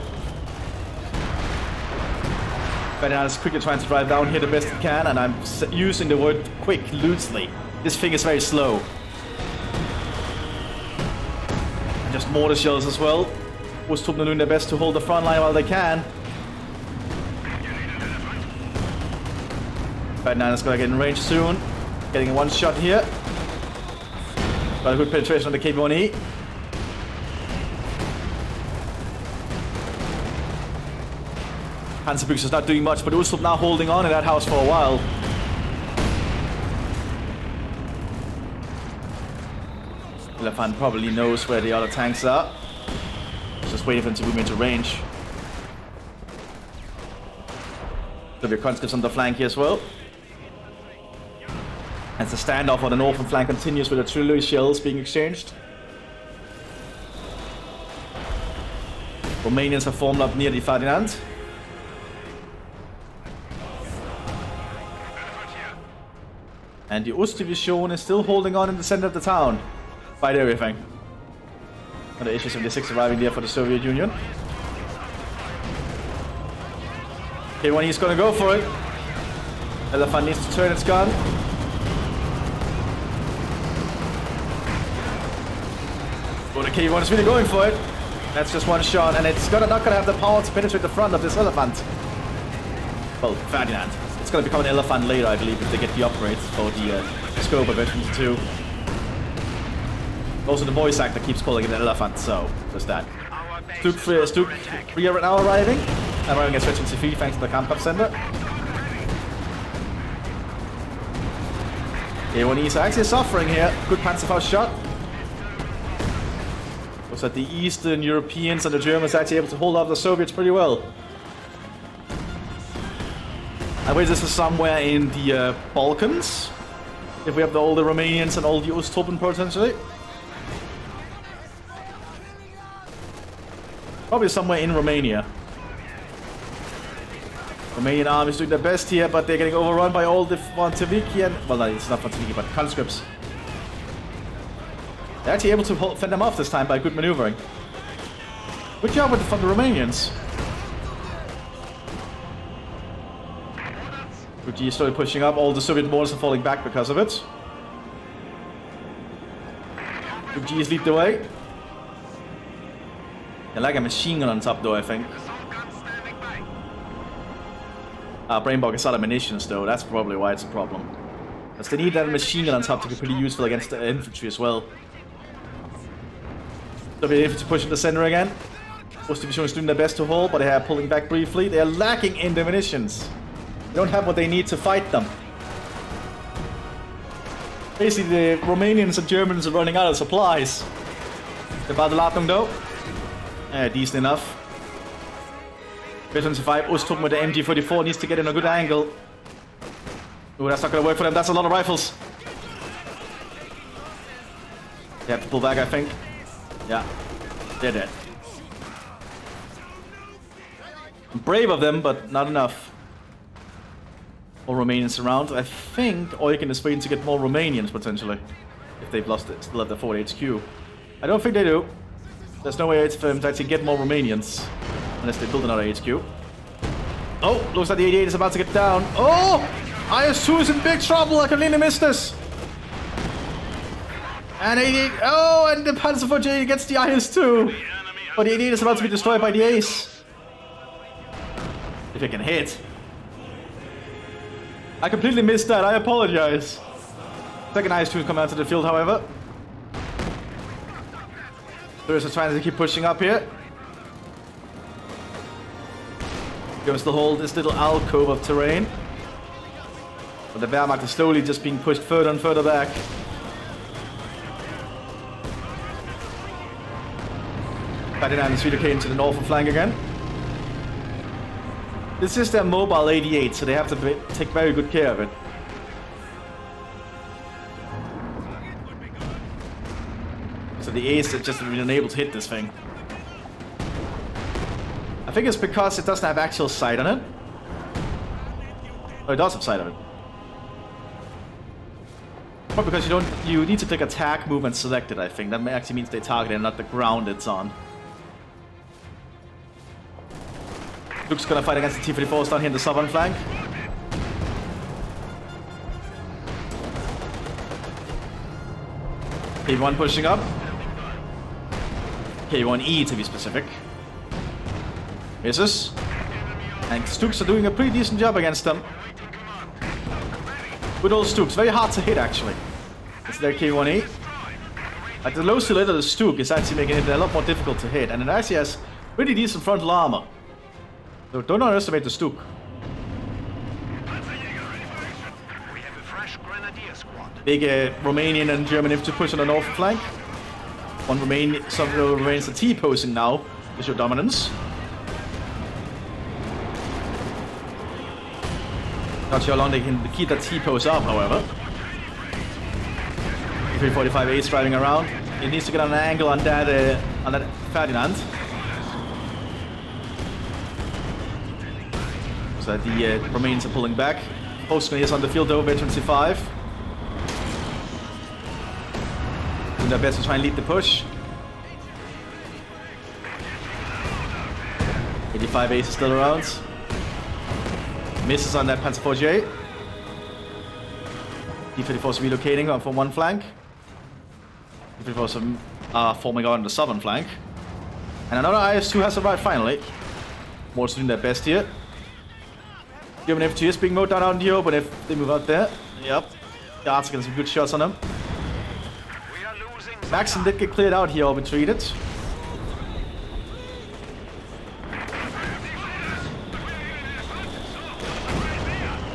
Ferdinand is quickly trying to drive down here the best he can, and I'm using the word quick loosely. This thing is very slow. And just mortar shells as well. Ostruppen are doing their best to hold the front line while they can. Ferdinand is going to get in range soon. Getting one shot here. Got a good penetration on the KB1E. Panzerbüchse is not doing much, but Ustrup now holding on in that house for a while. Elefant probably knows where the other tanks are. Just waiting for them to move into range. There'll be conscripts on the flank here as well. As the standoff on the northern flank continues with the artillery shells being exchanged. Romanians have formed up near the Ferdinand. And the Ostdivision is still holding on in the center of the town. Fight everything. And the HA-76 arriving there for the Soviet Union. K1E is gonna go for it. Elefant needs to turn its gun. But the K1 is really going for it. That's just one shot, and it's not gonna have the power to penetrate the front of this Elefant. Well, Ferdinand. It's gonna become an Elefant later, I believe, if they get the upgrades for the scope of Veterans 2. Also, the voice actor keeps calling it an Elefant, so there's that. Stuk 3 are now arriving. Arriving against Veterans 3 thanks to the Camp Up Center. A1E is actually suffering here. Good Panzerfaust shot. Looks like the Eastern Europeans and the Germans actually able to hold off the Soviets pretty well. I believe this is somewhere in the Balkans. If we have all the Romanians and all the Osttroppen potentially. Probably somewhere in Romania. Romanian army is doing their best here, but they're getting overrun by all the Montevici and... Well, no, it's not Montevici, but conscripts. They're actually able to fend them off this time by good maneuvering. Good job from the Romanians. G started pushing up, all the Soviet mortars are falling back because of it. G is lead the way. They like a machine gun on top though, I think. Brainbog is out of munitions though, that's probably why it's a problem. Because they need that machine gun on top to be pretty useful against the infantry as well. Soviet infantry pushing the center again. Ostdivision is doing their best to hold, but they are pulling back briefly. They are lacking in the munitions. They don't have what they need to fight them. Basically, the Romanians and Germans are running out of supplies. The Badeladung though. Decent enough. Veterans 5, Osttroppen with the MG44 needs to get in a good angle. Ooh, that's not gonna work for them. That's a lot of rifles. They have to pull back, I think. Yeah, they're dead. Brave of them, but not enough. All Romanians around. I think Eugen is waiting to get more Romanians potentially. If they've lost it, still have the forward HQ. I don't think they do. There's no way for them to actually get more Romanians. Unless they build another HQ. Oh, looks like the 88 is about to get down. Oh! IS-2 is in big trouble. I completely missed this. And 88. Oh, and the Panzer IV J gets the IS-2. But the 88 is about to be destroyed by the Ace. If it can hit. I completely missed that. I apologize. Second IS-2 is coming out to the field, however. Tourists are trying to keep pushing up here. Going to still hold this little alcove of terrain. But the Wehrmacht is slowly just being pushed further and further back. Ferdinand is relocating to the northern flank again. This is their mobile 88, so they have to take very good care of it. So the Ace has just been unable to hit this thing. I think it's because it doesn't have actual sight on it. Oh, it does have sight on it. Probably because you need to click attack, move, and select it, I think. That actually means they target and not the ground it's on. Luke's gonna fight against the T-34s down here in the southern flank. K1 pushing up. K1E to be specific. Misses. And Stuks are doing a pretty decent job against them. Good old Stooks. Very hard to hit, actually. It's their K1E. Like, the low silhouette of the Stook is actually making it a lot more difficult to hit. And it actually has pretty decent frontal armor. So don't underestimate the Stook. Big Romanian and German infantry push on the north flank. Some Romanians are T-posing now. Is your dominance. Not sure how long they can keep that T-pose up, however. 345A driving around. It needs to get on an angle on that Ferdinand. So the Romanians are pulling back. Postgren is on the field though, veteran C5. Doing their best to try and lead the push. 85 Ace is still around. Misses on that Panzer 48. D-34 is relocating from one flank. D-34 are forming on the southern flank. And another IS-2 has arrived finally. Morse doing their best here. German infantry is being mowed down out in the open if they move out there. Yep. Guards getting some good shots on them. Maxim did get cleared out here or retreated.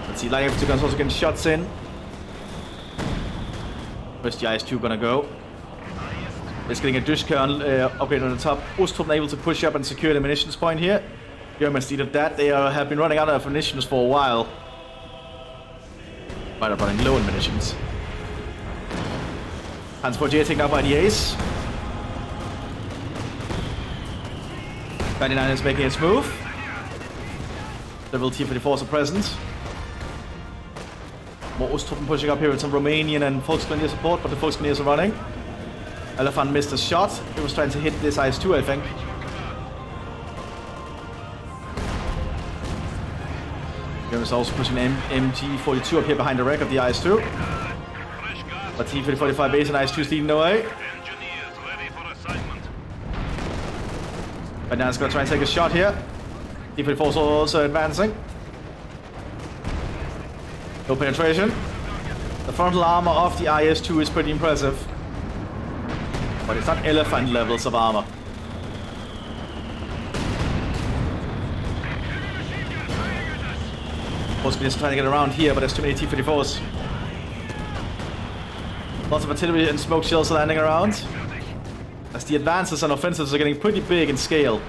Let's see, light infantry guns also getting shots in. Where's the IS-2 gonna go? It's getting a Dushka upgrade on the top. Ostrom able to push up and secure the munitions point here. Germans needed that. They have been running out of munitions for a while. Might have running low on munitions. Panzer 48 taken out by the Ace. 99 is making its move. Several T-34s are present. More Osttruppen pushing up here with some Romanian and Volksgrenadier support, but the Volksgrenadiers are running. Elephant missed a shot. He was trying to hit this IS-2, I think. Germans also pushing an MG42 up here behind the wreck of the IS-2. But T-45 base and IS-2 is leading the way. But now it's going to try and take a shot here. T-44 is also advancing. No penetration. The frontal armor of the IS-2 is pretty impressive. But it's not elephant levels of armor. Postgren is trying to get around here, but there's too many T-34s. Lots of artillery and smoke shells landing around. As the advances and offensives are getting pretty big in scale.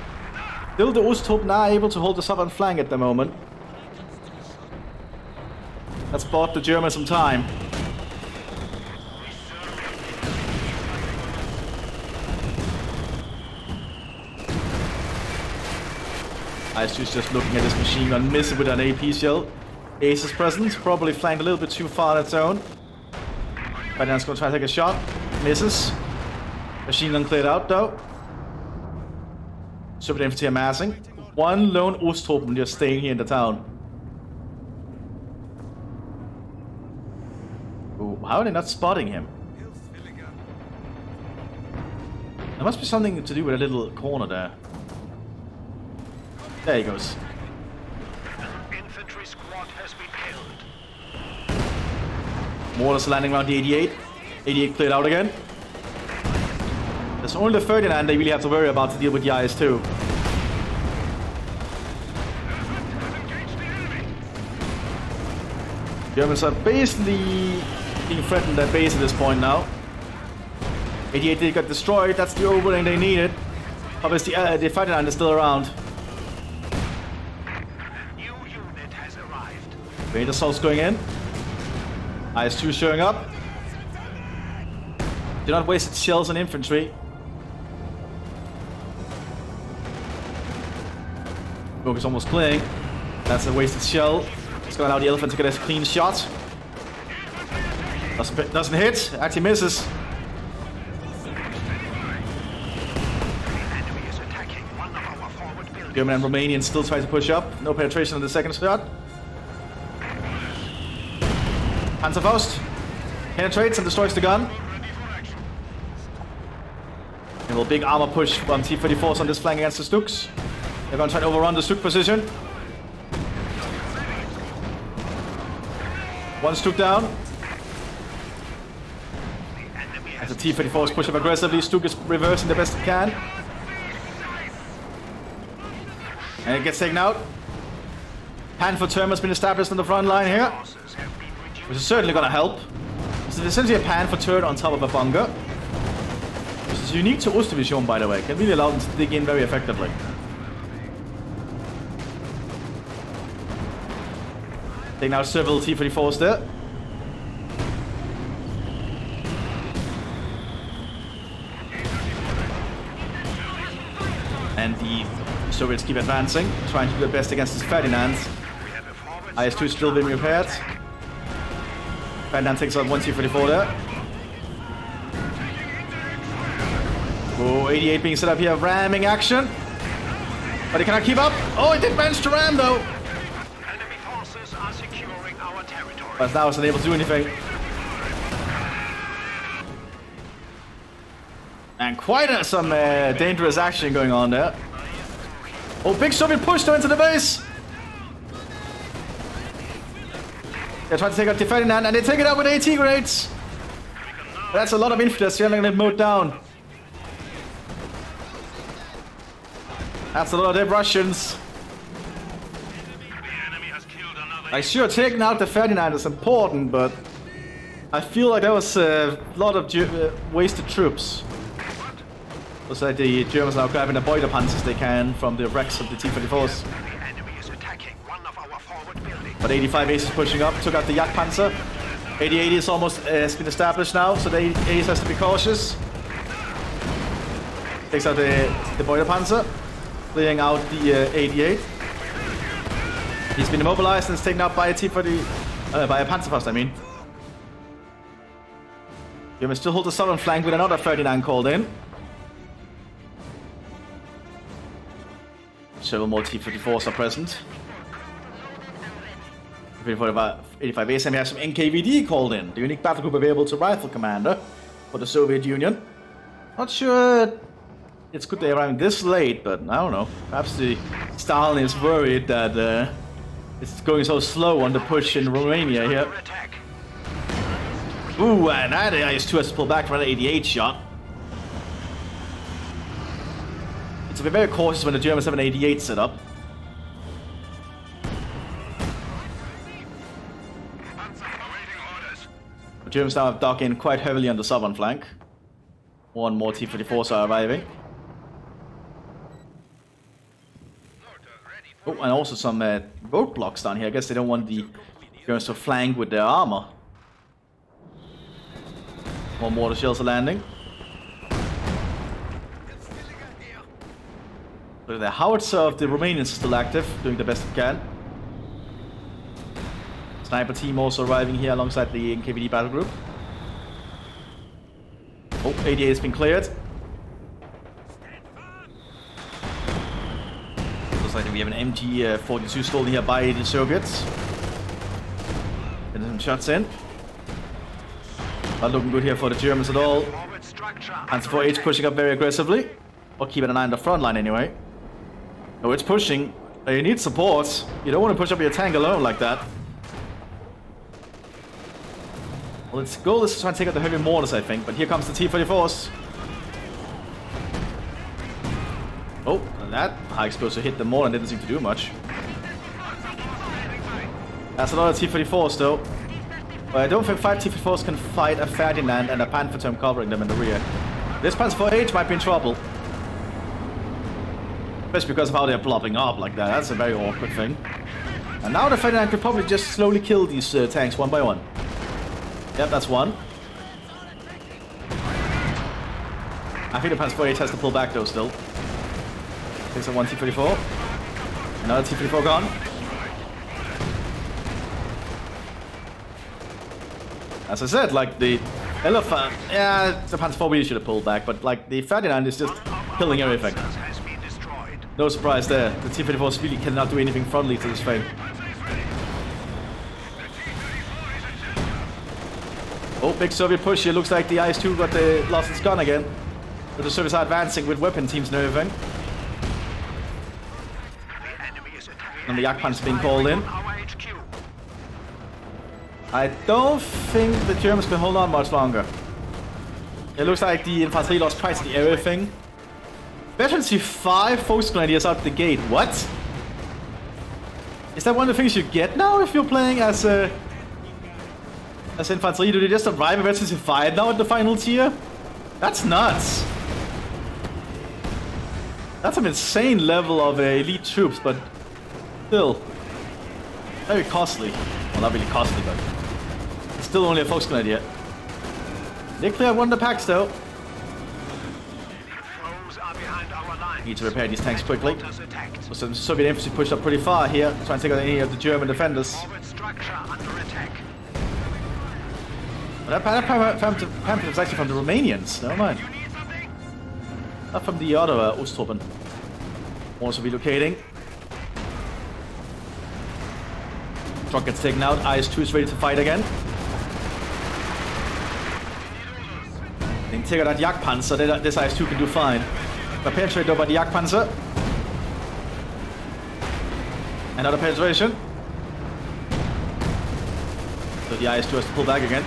Still, the Osttruppen are able to hold the southern flank at the moment. That's bought the Germans some time. IS-2 is just looking at this machine gun, missing with an AP shell. Ace is present, probably flanked a little bit too far on its own. Right now it's going to try to take a shot. Misses. Machine gun cleared out though. Soviet infantry amassing. One lone Osttruppen just staying here in the town. Ooh, how are they not spotting him? There must be something to do with a little corner there. There he goes. Infantry squad has been killed. Mortars landing around the 88. 88 cleared out again. There's only the 39 they really have to worry about to deal with the IS-2. Germans are basically being threatened at base at this point now. 88 they got destroyed. That's the opening they needed. Obviously, the 39 is still around. New unit has arrived. Raider assaults going in. IS-2 showing up. Do not waste its shells on infantry. Smoke is almost clearing. That's a wasted shell. It's going to allow the elephant to get a clean shot. Doesn't hit. Actually misses. German and Romanian still try to push up. No penetration on the second shot. Panzerfaust penetrates and destroys the gun. A little big armor push from T-34s on this flank against the Stooks. They're going to try to overrun the Stook position. One's took down. As the T-34s push up aggressively, Stuk is reversing the best it can. And it gets taken out. Panzer term has been established on the front line here, which is certainly going to help. This is essentially a Panzer turret on top of a bunker, which is unique to Ostdivision, by the way. Can really allow them to dig in very effectively. Taking out several T-34s there. And the Soviets keep advancing, trying to do their best against this Ferdinand. IS-2 is still being repaired. Ferdinand takes out one T-34 there. Oh, 88 being set up here, ramming action. But he cannot keep up. Oh, he did manage to ram though. Enemy forces are securing our territory. But now it's unable to do anything. And quite some dangerous action going on there. Oh, big Soviet push though into the base. They're trying to take out the Ferdinand, and they take it out with AT grenades. That's a lot of infantry that's yelling it mowed down. That's a lot of dead Russians. Like, sure, taking out the Ferdinand is important, but I feel like that was a lot of wasted troops. Looks like the Germans are now grabbing the Boiler Panzers they can from the wrecks of the T-34s. But 85 Ace is pushing up, took out the Yak Panzer. 80 is almost has been established now, so the Ace has to be cautious. Takes out the Boiler Panzer, clearing out the 88. He's been immobilized and is taken out by a by a Panzerfaust, I mean. Germans still hold the southern flank with another 39 called in. Several more T-34s are present. 85 ASM, we have some NKVD called in. The unique battle group available to rifle commander for the Soviet Union. Not sure it's good they're arriving this late, but I don't know. Perhaps the Stalin is worried that it's going so slow on the push in Romania here. Ooh, and that IS-2 has to pull back for an 88 shot. It's to be very cautious when the Germans have an 88 set up. The Germans now have dug in quite heavily on the southern flank. One more T-34s are arriving. Oh, and also some roadblocks down here. I guess they don't want the Germans to flank with their armor. More mortar shells are landing. Look at the howitzer of the Romanians is still active, doing the best it can. Sniper team also arriving here alongside the NKVD battle group. Oh, 88 has been cleared. Looks like we have an MG-42 stolen here by the Soviets. Getting some shots in. Not looking good here for the Germans at all. Panzer 4H pushing up very aggressively. Or keeping an eye on the front line anyway. Oh, it's pushing. You need support. You don't want to push up your tank alone like that. Well, its goal is to try and take out the heavy mortars, I think. But here comes the T-34s. Oh, that high explosive hit the mortar and didn't seem to do much. That's a lot of T-34s though. But I don't think 5 T-34s can fight a Ferdinand and a Panzer term covering them in the rear. This Panzer 4H might be in trouble. Especially because of how they're plopping up like that. That's a very awkward thing. And now the Ferdinand could probably just slowly kill these tanks one by one. Yep, that's one. I think the Panzer 4H has to pull back though still. Takes out one T-34. Another T-34 gone. As I said, like the Elephant, yeah, the Panzer 4 should have pulled back, but like the Ferdinand is just killing everything. No surprise there. The T-34s really cannot do anything friendly to this thing. Oh, big Soviet push here. Looks like the IS-2 got lost its gun again. But the Soviets are advancing with weapon teams and everything. And the Yak Panzer being called in. I don't think the Germans can hold on much longer. It looks like the infantry lost practically everything. Veterancy 5 focus grenadiers out the gate. What? Is that one of the things you get now if you're playing as infantry? Do they just arrive at Veterancy 5 now at the final tier? That's nuts. That's an insane level of elite troops, but still very costly. Well, not really costly, but it's still only a focus grenadier. They clear one of the packs though. Need to repair these tanks quickly. So some Soviet infantry pushed up pretty far here, trying to take out any of the German defenders. But that pamphlet is actually from the Romanians. Never mind. Not from the other Osttruppen. Also relocating. Truck gets taken out. IS-2 is ready to fight again. They can take out that Jagdpanzer. This IS-2 can do fine. But penetrate over the Jagdpanzer. Another penetration. So the IS-2 has to pull back again.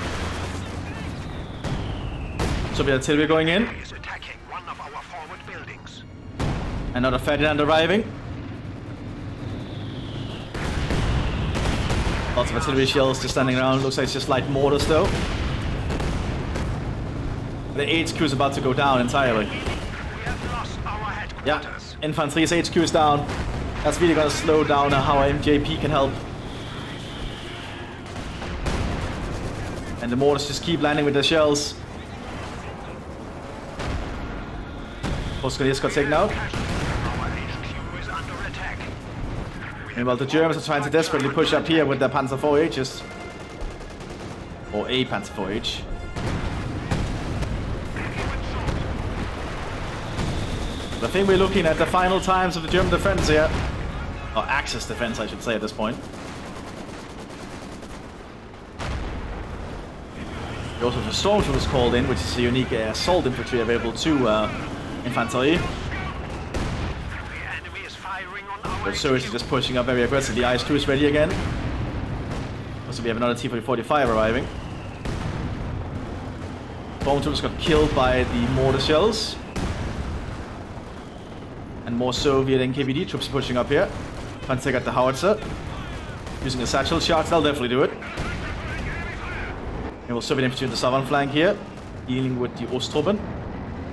Soviet artillery going in. Another Ferdinand arriving. Lots of artillery shells just standing around. Looks like it's just light mortars though. The HQ is about to go down entirely. Yeah, infantry's HQ is down. That's really gonna slow down how MJP can help. And the mortars just keep landing with their shells. Postgrenadiers got taken out. Meanwhile, the Germans are trying to desperately push up here with their Panzer 4Hs. Or a Panzer 4H. I think we're looking at the final times of the German defense here. Or Axis defense, I should say, at this point. We also have the Stormtroopers called in, which is a unique assault infantry available to infantry. The Surge is just pushing up very aggressively. IS-2 is ready again. Also, we have another T-45 arriving. Stormtroopers got killed by the mortar shells. And more Soviet and KVD troops are pushing up here. Trying to take out the howitzer. Using the satchel shots, they'll definitely do it. And we'll Soviet infantry on the southern flank here. Dealing with the Osttruppen.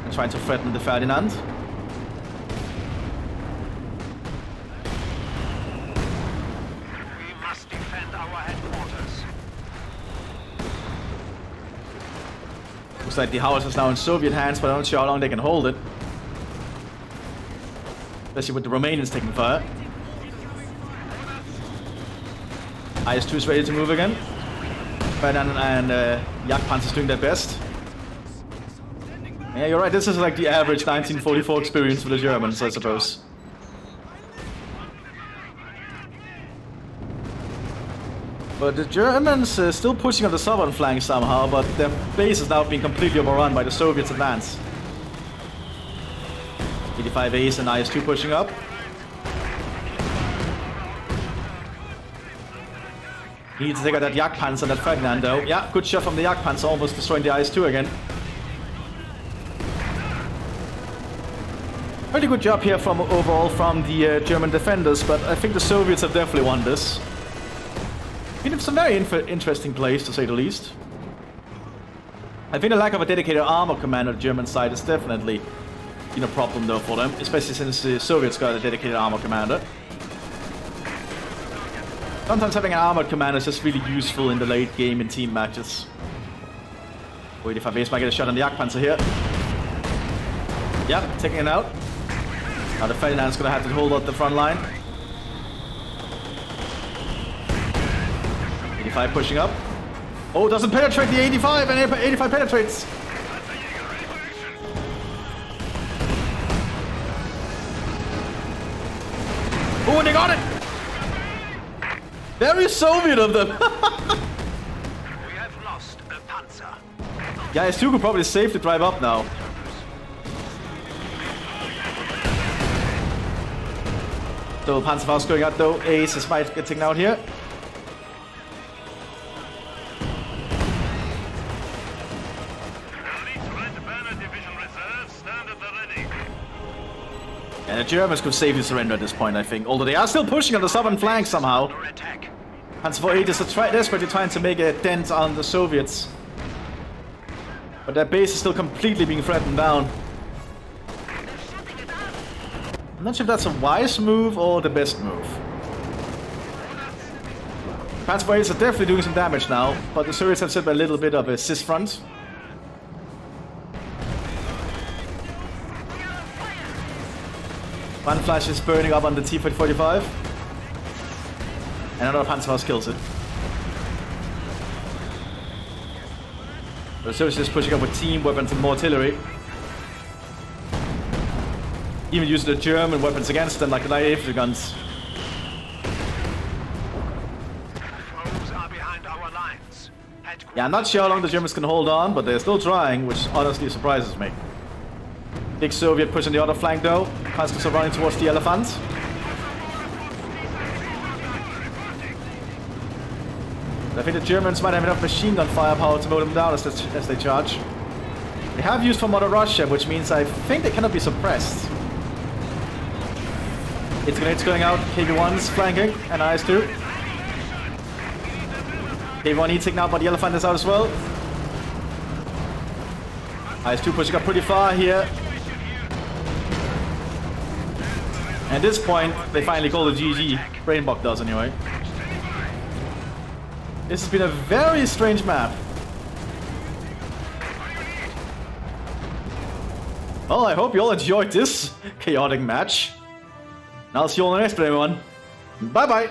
And trying to threaten the Ferdinand. Looks like the howitzer is now in Soviet hands, but I'm not sure how long they can hold it. Especially with the Romanians taking fire. IS-2 is ready to move again. Ferdinand and Jagdpanzer is doing their best. Yeah, you're right, this is like the average 1944 experience for the Germans, I suppose. But the Germans are still pushing on the southern flank somehow, but their base is now being completely overrun by the Soviets' advance. 85As and IS-2 pushing up. Need to take out that Jagdpanzer, that Ferdinand though. Yeah, good shot from the Jagdpanzer, almost destroying the IS-2 again. Pretty good job here overall from the German defenders, but I think the Soviets have definitely won this. Been some very interesting plays, to say the least. I think the lack of a dedicated armor commander on the German side is definitely been a problem though for them, especially since the Soviets got a dedicated armor commander. Sometimes having an armored commander is just really useful in the late game in team matches. 85As might get a shot on the Jagdpanzer here. Yep, taking it out. Now the Ferdinand's gonna have to hold out the front line. 85 pushing up. Oh, doesn't penetrate the 85, and 85 penetrates. Oh, and they got it! Very Soviet of them. We have lost a Panzer. Yeah, IS-2 could probably save the drive up now. So, 'Panzerfaust going out though. Ace is might get taken out here. And the Germans could safely surrender at this point, I think. Although they are still pushing on the southern flank somehow. Under attack. Panzer IV is desperately trying to make a dent on the Soviets. But their base is still completely being threatened down. I'm not sure if that's a wise move or the best move. Panzer IVs are definitely doing some damage now, but the Soviets have set up a little bit of a cis front. One flash is burning up on the T-45. And another Panzerhaus kills it. The Soviets is pushing up with team weapons and more artillery. Even using the German weapons against them, like the light infantry guns. Foes are behind our lines. Yeah, I'm not sure how long the Germans can hold on, but they're still trying, which honestly surprises me. Big Soviet push on the other flank though. Constance are running towards the elephant. I think the Germans might have enough machine gun firepower to mow them down as they charge. They have used for Mother Russia, which means I think they cannot be suppressed. It's going out, KV-1's flanking, and IS-2. KV-1 heat taken out, but the elephant is out as well. IS-2 pushing up pretty far here. At this point, they finally call the GG. Brainbog does anyway. This has been a very strange map. Well, I hope you all enjoyed this chaotic match. And I'll see you all in the next one, everyone. Bye-bye!